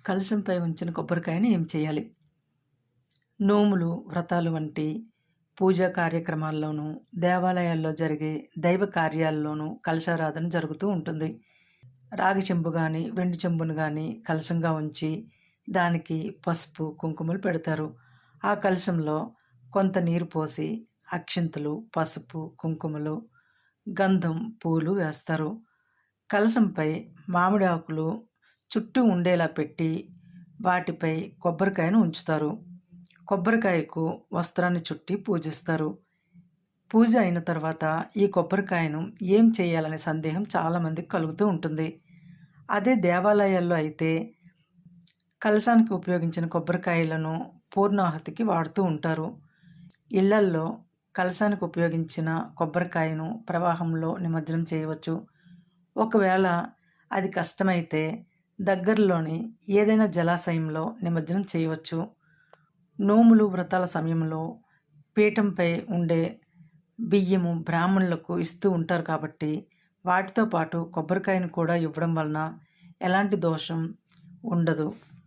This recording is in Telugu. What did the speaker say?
కలశంపై ఉంచిన కొబ్బరికాయని ఏం చేయాలి? నోములు, వ్రతాలు వంటి పూజా కార్యక్రమాల్లోనూ, దేవాలయాల్లో జరిగే దైవ కార్యాల్లోనూ కలశారాధన జరుగుతూ ఉంటుంది. రాగి చెంబు గానీ, వెండి చెంబును గానీ కలశంగా ఉంచి, దానికి పసుపు, కుంకుమలు పెడతారు. ఆ కలశంలో కొంత నీరు పోసి, అక్షింతలు, పసుపు, కుంకుమలు, గంధం, పూలు వేస్తారు. కలశంపై మామిడి ఆకులు చుట్టూ ఉండేలా పెట్టి, వాటిపై కొబ్బరికాయను ఉంచుతారు. కొబ్బరికాయకు వస్త్రాన్ని చుట్టి పూజిస్తారు. పూజ అయిన తర్వాత ఈ కొబ్బరికాయను ఏం చేయాలనే సందేహం చాలామందికి కలుగుతూ ఉంటుంది. అదే దేవాలయాల్లో అయితే కలశానికి ఉపయోగించిన కొబ్బరికాయలను పూర్ణాహుతికి వాడుతూ ఉంటారు. ఇళ్లల్లో కలశానికి ఉపయోగించిన కొబ్బరికాయను ప్రవాహంలో నిమజ్జనం చేయవచ్చు. ఒకవేళ అది కష్టమైతే దగ్గరలోని ఏదైనా జలాశయంలో నిమజ్జనం చేయవచ్చు. నోములు, వ్రతాల సమయంలో పీఠంపై ఉండే బియ్యము బ్రాహ్మణులకు ఇస్తూ ఉంటారు కాబట్టి, వాటితో పాటు కొబ్బరికాయను కూడా ఇవ్వడం వలన ఎలాంటి దోషం ఉండదు.